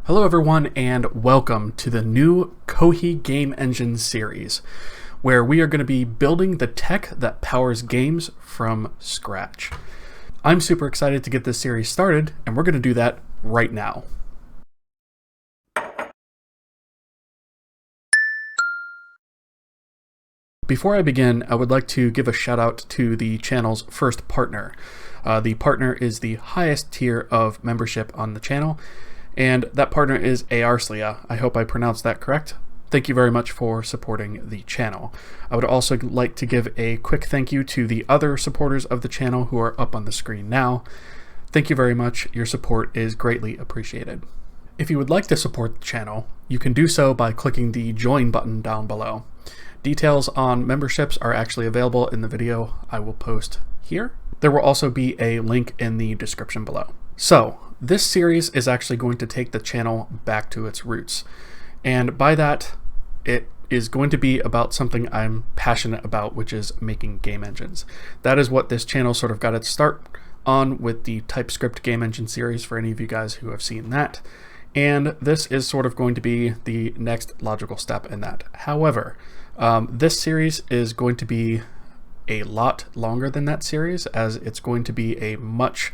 Hello everyone and welcome to the new Kohi Game Engine series, where we are going to be building the tech that powers games from scratch. I'm super excited to get this series started, and we're going to do that right now. Before I begin, I would like to give a shout out to the channel's first partner. The partner is the highest tier of membership on the channel, and that partner is Eearslya. I hope I pronounced that correct. Thank you very much for supporting the channel. I would also like to give a quick thank you to the other supporters of the channel who are up on the screen now. Thank you very much. Your support is greatly appreciated. If you would like to support the channel, you can do so by clicking the join button down below. Details on memberships are actually available in the video I will post here. There will also be a link in the description below. So, this series is actually going to take the channel back to its roots. And by that, it is going to be about something I'm passionate about, which is making game engines. That is what this channel sort of got its start on with the TypeScript game engine series, for any of you guys who have seen that. And this is sort of going to be the next logical step in that. However, this series is going to be a lot longer than that series, as it's going to be a much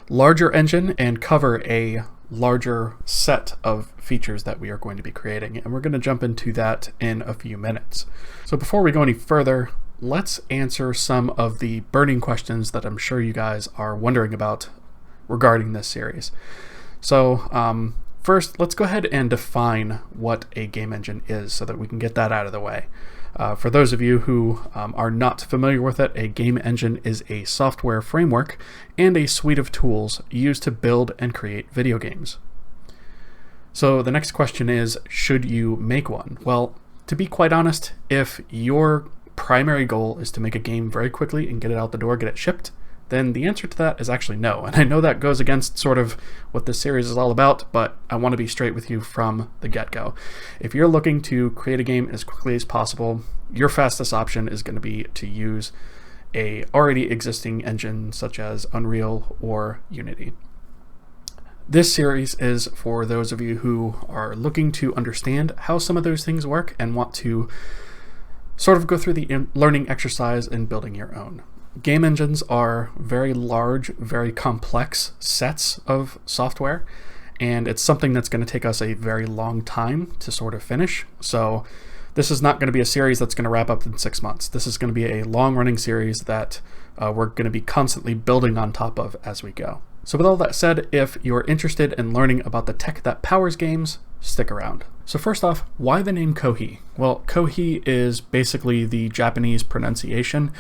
larger engine and cover a larger set of features that we are going to be creating, and we're going to jump into that in a few minutes. So before we go any further, let's answer some of the burning questions that I'm sure you guys are wondering about regarding this series. So first, let's go ahead and define what a game engine is so that we can get that out of the way. For those of you who are not familiar with it, a game engine is a software framework and a suite of tools used to build and create video games. So the next question is, should you make one? Well, to be quite honest, if your primary goal is to make a game very quickly and get it out the door, get it shipped, then the answer to that is actually no. And I know that goes against sort of what this series is all about, but I want to be straight with you from the get-go. If you're looking to create a game as quickly as possible, your fastest option is going to be to use a already existing engine such as Unreal or Unity. This series is for those of you who are looking to understand how some of those things work and want to sort of go through the learning exercise in building your own. Game engines are very large, very complex sets of software, and it's something that's going to take us a very long time to sort of finish. So this is not going to be a series that's going to wrap up in 6 months. This is going to be a long-running series that we're going to be constantly building on top of as we go. So with all that said, if you're interested in learning about the tech that powers games, stick around. So first off, why the name Kohi? Well, Kohi is basically the Japanese pronunciation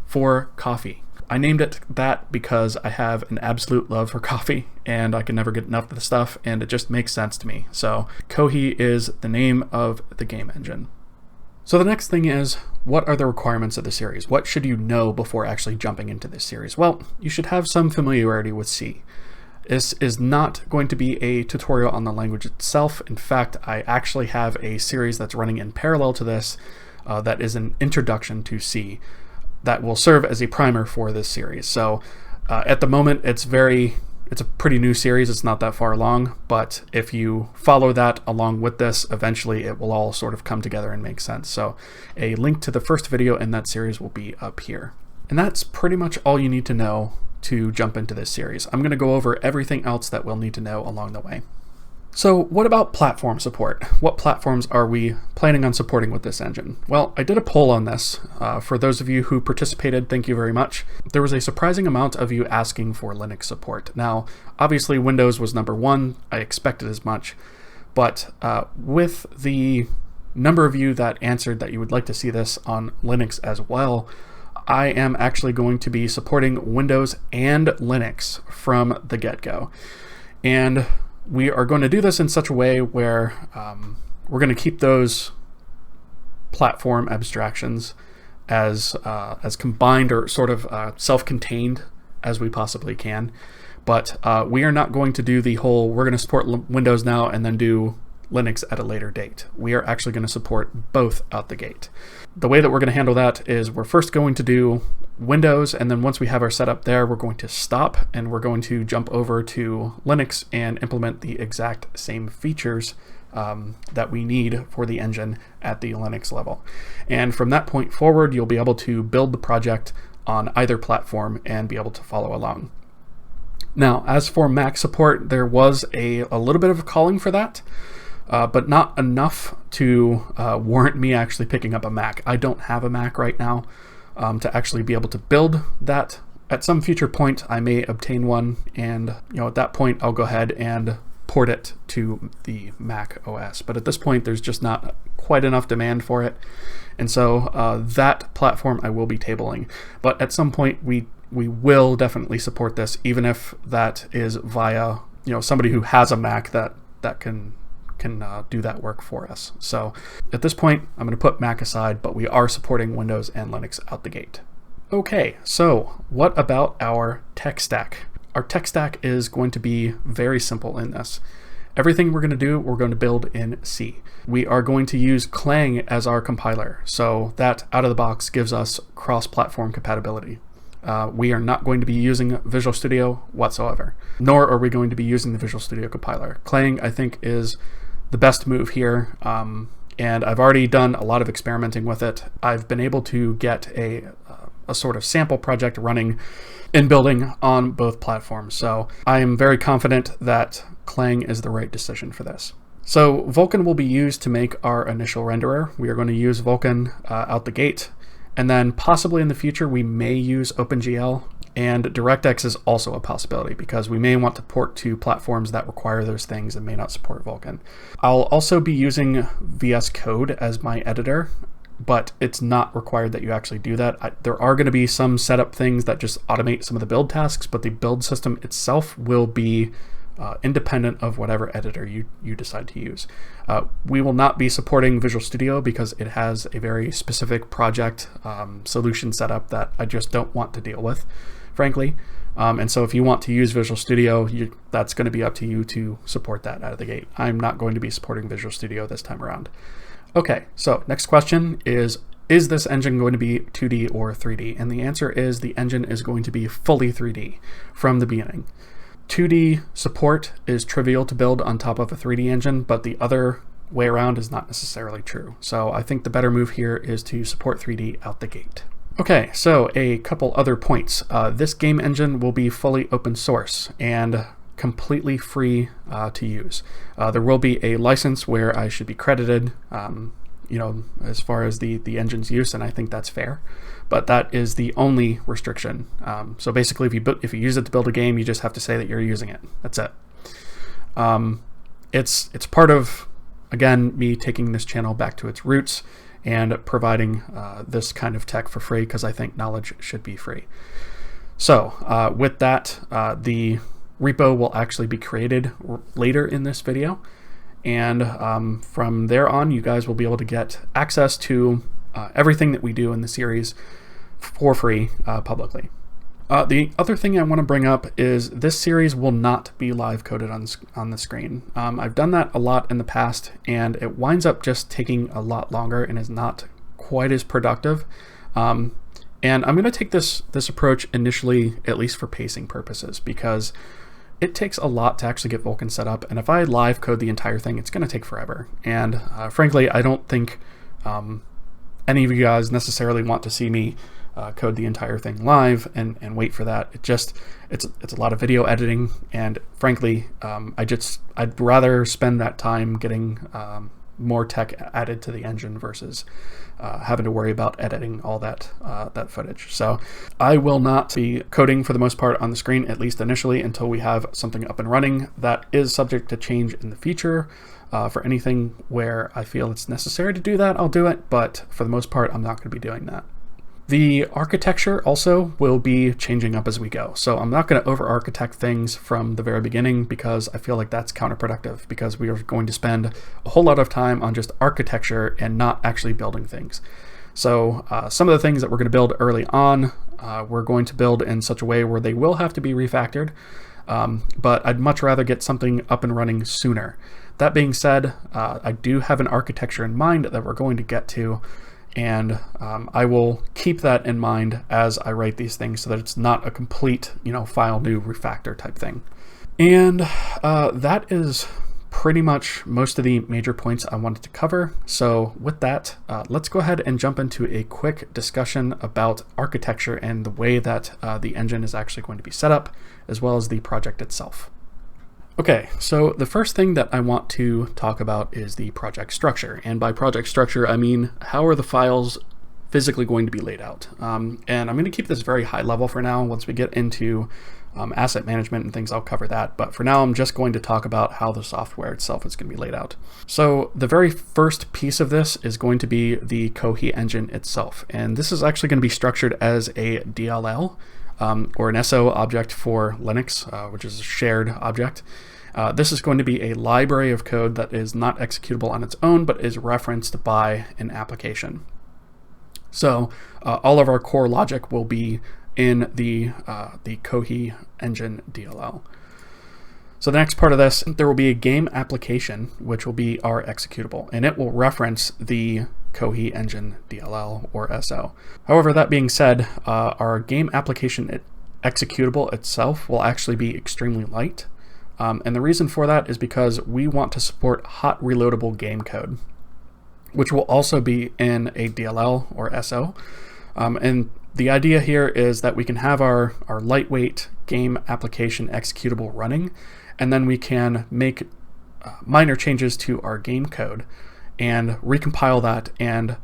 for coffee. I named it that because I have an absolute love for coffee and I can never get enough of the stuff, and it just makes sense to me. So Kohi is the name of the game engine. So the next thing is, what are the requirements of the series? What should you know before actually jumping into this series? Well, you should have some familiarity with C. This is not going to be a tutorial on the language itself. In fact, I actually have a series that's running in parallel to this that is an introduction to C that will serve as a primer for this series. So at the moment, it's a pretty new series. It's not that far along, but if you follow that along with this, eventually it will all sort of come together and make sense. So a link to the first video in that series will be up here. And that's pretty much all you need to know to jump into this series. I'm going to go over everything else that we'll need to know along the way. So what about platform support? What platforms are we planning on supporting with this engine? Well, I did a poll on this. For those of you who participated, thank you very much. There was a surprising amount of you asking for Linux support. Now, obviously Windows was number one. I expected as much. But with the number of you that answered that you would like to see this on Linux as well, I am actually going to be supporting Windows and Linux from the get-go. And we are going to do this in such a way where we're going to keep those platform abstractions as combined or sort of self-contained as we possibly can. But we are not going to do the whole, we're going to support Windows now and then do Linux at a later date. We are actually going to support both out the gate. The way that we're going to handle that is we're first going to do Windows, and then once we have our setup there, we're going to stop and we're going to jump over to Linux and implement the exact same features that we need for the engine at the Linux level. And from that point forward, you'll be able to build the project on either platform and be able to follow along. Now, as for Mac support, there was a little bit of a calling for that, but not enough to warrant me actually picking up a Mac. I don't have a Mac right now to actually be able to build that. At some future point, I may obtain one, and at that point, I'll go ahead and port it to the Mac OS. But at this point, there's just not quite enough demand for it, and so that platform I will be tabling. But at some point, we will definitely support this, even if that is via somebody who has a Mac that can do that work for us. So at this point, I'm going to put Mac aside, but we are supporting Windows and Linux out the gate. Okay, so what about our tech stack? Our tech stack is going to be very simple in this. Everything we're going to build in C. We are going to use Clang as our compiler, so that out of the box gives us cross-platform compatibility. We are not going to be using Visual Studio whatsoever, nor are we going to be using the Visual Studio compiler. Clang, I think, is the best move here, and I've already done a lot of experimenting with it. I've been able to get a sort of sample project running and building on both platforms, so I am very confident that Clang is the right decision for this. So Vulkan will be used to make our initial renderer. We are going to use Vulkan out the gate, and then possibly in the future we may use OpenGL, and DirectX is also a possibility because we may want to port to platforms that require those things and may not support Vulkan. I'll also be using VS Code as my editor, but it's not required that you actually do that. There are going to be some setup things that just automate some of the build tasks, but the build system itself will be independent of whatever editor you decide to use. We will not be supporting Visual Studio because it has a very specific project solution setup that I just don't want to deal with, frankly. And so if you want to use Visual Studio, that's going to be up to you to support that out of the gate. I'm not going to be supporting Visual Studio this time around. Okay, so next question is this engine going to be 2D or 3D? And the answer is the engine is going to be fully 3D from the beginning. 2D support is trivial to build on top of a 3D engine, but the other way around is not necessarily true. So I think the better move here is to support 3D out the gate. Okay, so a couple other points. This game engine will be fully open source and completely free to use. There will be a license where I should be credited, as far as the engine's use, and I think that's fair. But that is the only restriction. So basically, if you use it to build a game, you just have to say that you're using it. That's it. It's part of, again, me taking this channel back to its roots and providing this kind of tech for free because I think knowledge should be free. So with that, the repo will actually be created later in this video, and from there on you guys will be able to get access to everything that we do in the series for free publicly. The other thing I want to bring up is this series will not be live coded on the screen. I've done that a lot in the past, and it winds up just taking a lot longer and is not quite as productive. And I'm going to take this approach initially, at least for pacing purposes, because it takes a lot to actually get Vulkan set up, and if I live code the entire thing, it's going to take forever. And frankly, I don't think any of you guys necessarily want to see me code the entire thing live and wait for that. It's a lot of video editing, and frankly, I'd rather spend that time getting more tech added to the engine versus having to worry about editing all that footage. So I will not be coding for the most part on the screen, at least initially, until we have something up and running. That is subject to change in the future. For anything where I feel it's necessary to do that, I'll do it, but for the most part, I'm not going to be doing that. The architecture also will be changing up as we go. So I'm not going to over-architect things from the very beginning because I feel like that's counterproductive, because we are going to spend a whole lot of time on just architecture and not actually building things. So some of the things that we're going to build early on, we're going to build in such a way where they will have to be refactored. but I'd much rather get something up and running sooner. That being said, I do have an architecture in mind that we're going to get to, and I will keep that in mind as I write these things so that it's not a complete, file new refactor type thing. And that is pretty much most of the major points I wanted to cover. So with that, let's go ahead and jump into a quick discussion about architecture and the way that the engine is actually going to be set up, as well as the project itself. Okay, so the first thing that I want to talk about is the project structure. And by project structure, I mean, how are the files physically going to be laid out? And I'm going to keep this very high level for now. Once we get into asset management and things, I'll cover that. But for now, I'm just going to talk about how the software itself is going to be laid out. So the very first piece of this is going to be the Kohi engine itself. And this is actually going to be structured as a DLL, or an SO object for Linux, which is a shared object. This is going to be a library of code that is not executable on its own, but is referenced by an application. So all of our core logic will be in the Kohi engine DLL. So the next part of this, there will be a game application, which will be our executable, and it will reference the Kohi engine DLL or SO. However, that being said, our game application executable itself will actually be extremely light. And the reason for that is because we want to support hot reloadable game code, which will also be in a DLL or SO. And the idea here is that we can have our lightweight game application executable running, and then we can make minor changes to our game code and recompile that. And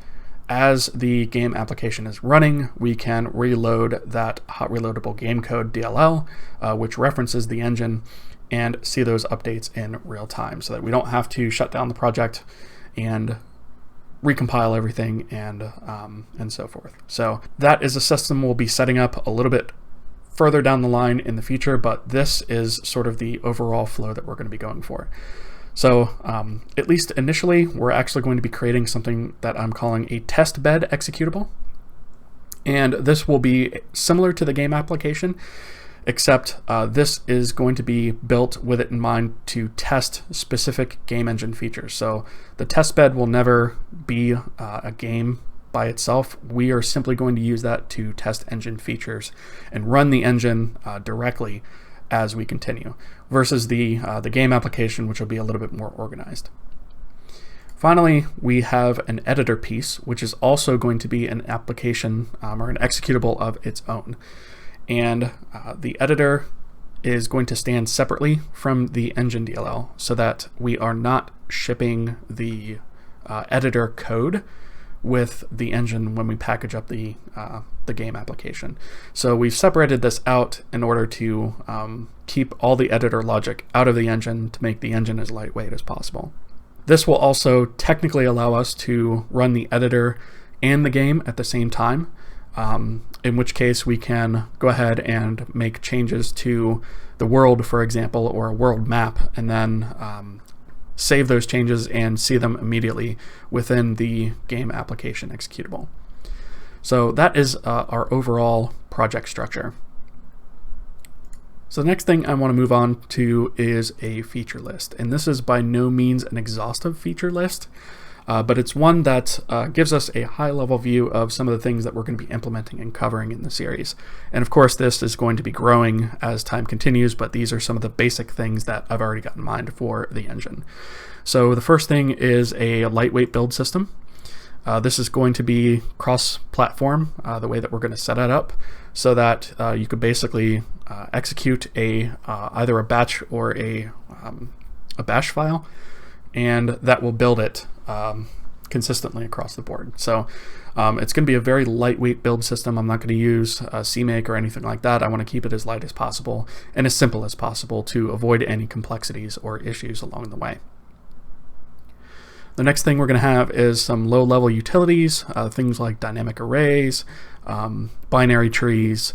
as the game application is running, we can reload that hot reloadable game code DLL, which references the engine, and see those updates in real time so that we don't have to shut down the project and recompile everything and so forth. So that is a system we'll be setting up a little bit further down the line in the future, but this is sort of the overall flow that we're going to be going for. So at least initially, we're actually going to be creating something that I'm calling a test bed executable. And this will be similar to the game application, except this is going to be built with it in mind to test specific game engine features. So the test bed will never be a game by itself. We are simply going to use that to test engine features and run the engine directly as we continue, versus the game application, which will be a little bit more organized. Finally, we have an editor piece, which is also going to be an application or an executable of its own. And the editor is going to stand separately from the engine DLL so that we are not shipping the editor code with the engine when we package up the game application. So we've separated this out in order to keep all the editor logic out of the engine to make the engine as lightweight as possible. This will also technically allow us to run the editor and the game at the same time, in which case we can go ahead and make changes to the world, for example, or a world map, and then save those changes and see them immediately within the game application executable. So that is our overall project structure. So the next thing I want to move on to is a feature list. And this is by no means an exhaustive feature list, but it's one that gives us a high-level view of some of the things that we're going to be implementing and covering in the series. And of course, this is going to be growing as time continues, but these are some of the basic things that I've already got in mind for the engine. So the first thing is a lightweight build system. This is going to be cross-platform, the way that we're going to set it up, so that you could basically execute either a batch or a bash file, and that will build it consistently across the board. So it's going to be a very lightweight build system. I'm not going to use CMake or anything like that. I want to keep it as light as possible and as simple as possible to avoid any complexities or issues along the way. The next thing we're going to have is some low-level utilities, things like dynamic arrays, binary trees,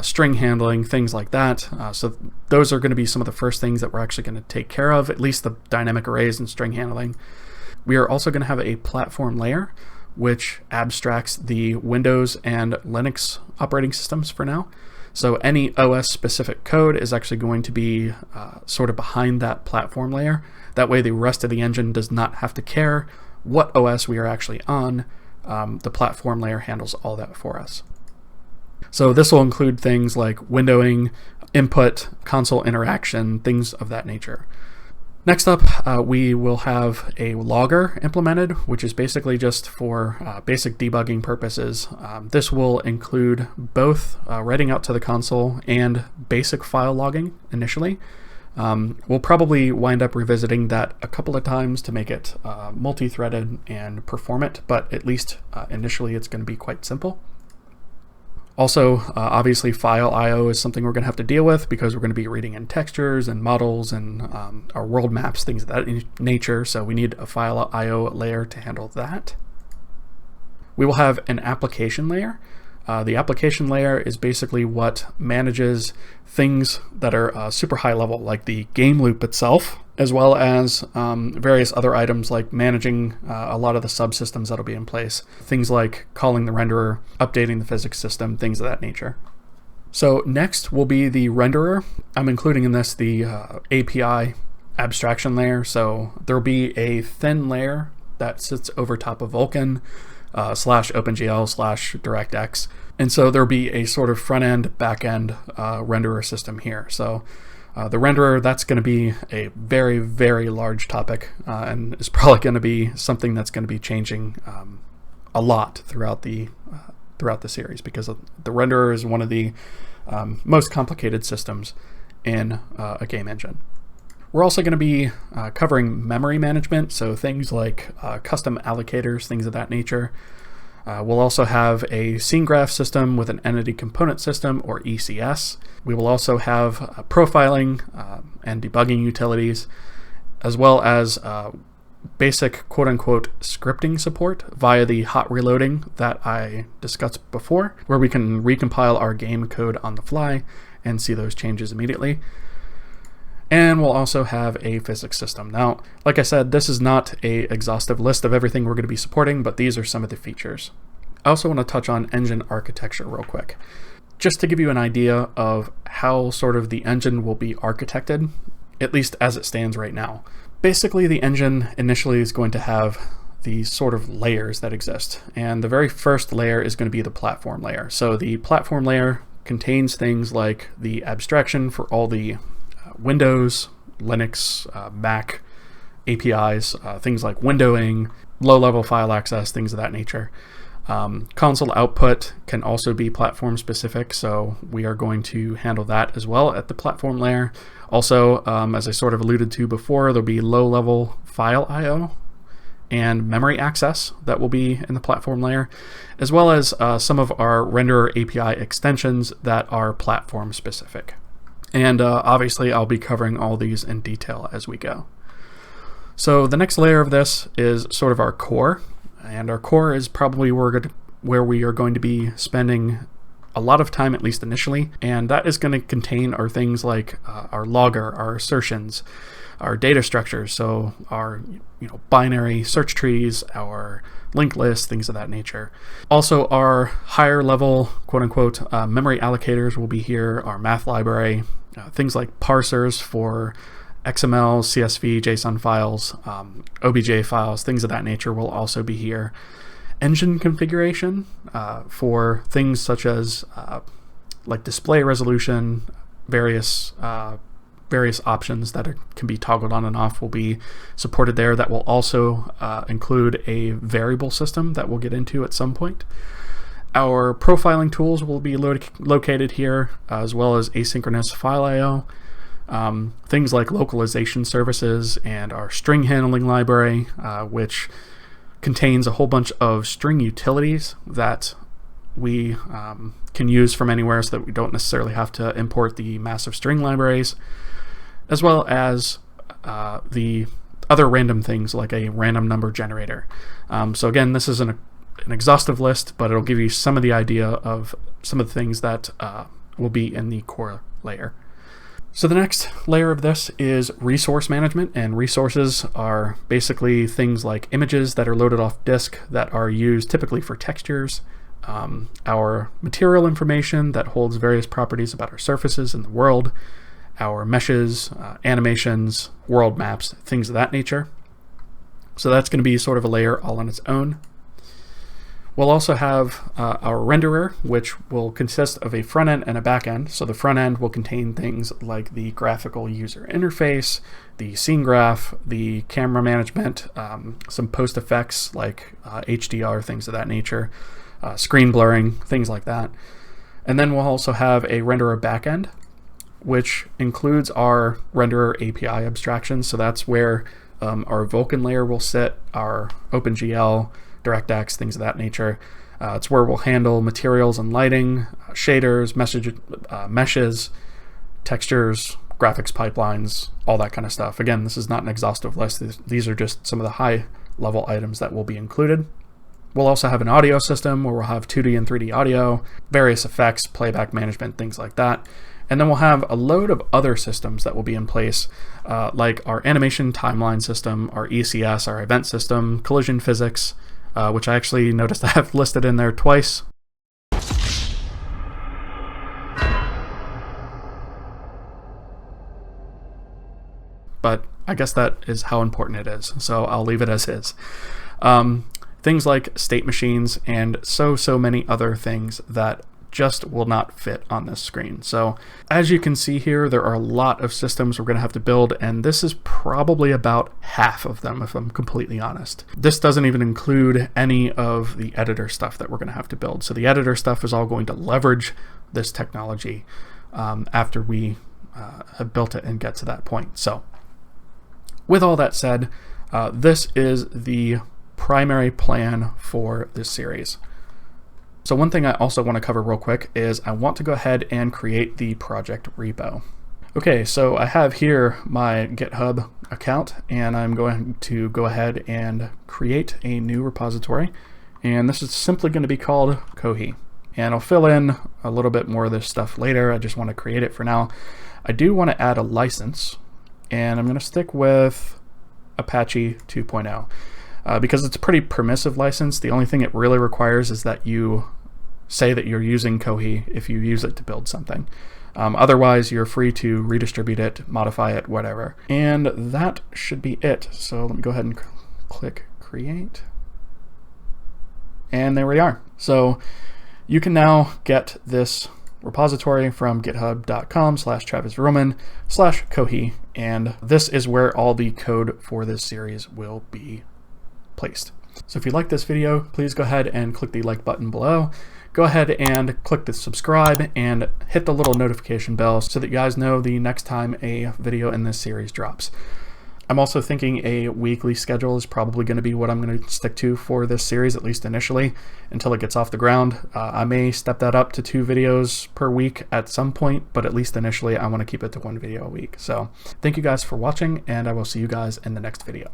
string handling, things like that. So those are going to be some of the first things that we're actually going to take care of, at least the dynamic arrays and string handling. We are also going to have a platform layer, which abstracts the Windows and Linux operating systems for now. So any OS specific code is actually going to be sort of behind that platform layer. That way the rest of the engine does not have to care what OS we are actually on. The platform layer handles all that for us. So this will include things like windowing, input, console interaction, things of that nature. Next up, we will have a logger implemented, which is basically just for basic debugging purposes. This will include both writing out to the console and basic file logging initially. We'll probably wind up revisiting that a couple of times to make it multi-threaded and performant, but at least initially it's going to be quite simple. Also, obviously file I/O is something we're going to have to deal with because we're going to be reading in textures and models and our world maps, things of that nature, so we need a file I/O layer to handle that. We will have an application layer. The application layer is basically what manages things that are super high level, like the game loop itself, as well as various other items like managing a lot of the subsystems that'll be in place. Things like calling the renderer, updating the physics system, things of that nature. So next will be the renderer. I'm including in this the API abstraction layer. So there'll be a thin layer that sits over top of Vulkan / OpenGL / DirectX. And so there'll be a sort of front-end, back-end renderer system here. So the renderer, that's going to be a very, very large topic and is probably going to be something that's going to be changing a lot throughout the series, because the renderer is one of the most complicated systems in a game engine. We're also going to be covering memory management, so things like custom allocators, things of that nature. We'll also have a scene graph system with an entity component system, or ECS. We will also have profiling and debugging utilities, as well as basic quote-unquote scripting support via the hot reloading that I discussed before, where we can recompile our game code on the fly and see those changes immediately. And we'll also have a physics system. Now, like I said, this is not an exhaustive list of everything we're going to be supporting, but these are some of the features. I also want to touch on engine architecture real quick, just to give you an idea of how sort of the engine will be architected, at least as it stands right now. Basically, the engine initially is going to have these sort of layers that exist, and the very first layer is going to be the platform layer. So the platform layer contains things like the abstraction for all the Windows, Linux, Mac APIs, things like windowing, low-level file access, things of that nature. Console output can also be platform specific, so we are going to handle that as well at the platform layer. Also, as I sort of alluded to before, there'll be low-level file I/O and memory access that will be in the platform layer, as well as some of our renderer API extensions that are platform specific. And obviously I'll be covering all these in detail as we go. So the next layer of this is sort of our core, and our core is probably where we are going to be spending a lot of time, at least initially, and that is going to contain our things like our logger, our assertions, our data structures, so our binary search trees, our linked lists, things of that nature. Also, our higher level quote-unquote memory allocators will be here, our math library, things like parsers for XML, CSV, JSON files, OBJ files, things of that nature will also be here. Engine configuration for things such as like display resolution, various options that can be toggled on and off will be supported there. That will also include a variable system that we'll get into at some point. Our profiling tools will be located here, as well as asynchronous file I/O. Things like localization services and our string handling library, which contains a whole bunch of string utilities that we can use from anywhere so that we don't necessarily have to import the massive string libraries, as well as the other random things like a random number generator. So again, this isn't an exhaustive list, but it'll give you some of the idea of some of the things that will be in the core layer. So the next layer of this is resource management, and resources are basically things like images that are loaded off disk that are used typically for textures, our material information that holds various properties about our surfaces in the world, our meshes, animations, world maps, things of that nature. So that's going to be sort of a layer all on its own. We'll also have our renderer, which will consist of a front end and a back end. So the front end will contain things like the graphical user interface, the scene graph, the camera management, some post effects like HDR, things of that nature, screen blurring, things like that. And then we'll also have a renderer back end, which includes our renderer API abstraction. So that's where our Vulkan layer will sit, our OpenGL, DirectX, things of that nature. It's where we'll handle materials and lighting, shaders, meshes, textures, graphics pipelines, all that kind of stuff. Again, this is not an exhaustive list. These are just some of the high level items that will be included. We'll also have an audio system where we'll have 2D and 3D audio, various effects, playback management, things like that. And then we'll have a load of other systems that will be in place, like our animation timeline system, our ECS, our event system, collision physics, which I actually noticed I have listed in there twice. But I guess that is how important it is, so I'll leave it as is. Things like state machines and so many other things that just will not fit on this screen. So as you can see here, there are a lot of systems we're going to have to build, and this is probably about half of them, if I'm completely honest. This doesn't even include any of the editor stuff that we're going to have to build. So the editor stuff is all going to leverage this technology after we have built it and get to that point. So with all that said, this is the primary plan for this series. So one thing I also want to cover real quick is I want to go ahead and create the project repo. Okay, so I have here my GitHub account, and I'm going to go ahead and create a new repository. And this is simply going to be called Kohi. And I'll fill in a little bit more of this stuff later. I just want to create it for now. I do want to add a license, and I'm going to stick with Apache 2.0. Because it's a pretty permissive license. The only thing it really requires is that you say that you're using Kohi if you use it to build something. Otherwise, you're free to redistribute it, modify it, whatever. And that should be it. So let me go ahead and click Create. And there we are. So you can now get this repository from github.com/travisroman/Kohi. And this is where all the code for this series will be placed. So if you like this video, please go ahead and click the like button below. Go ahead and click the subscribe and hit the little notification bell so that you guys know the next time a video in this series drops. I'm also thinking a weekly schedule is probably going to be what I'm going to stick to for this series, at least initially, until it gets off the ground. I may step that up to 2 videos per week at some point, but at least initially I want to keep it to 1 video a week. So thank you guys for watching, and I will see you guys in the next video.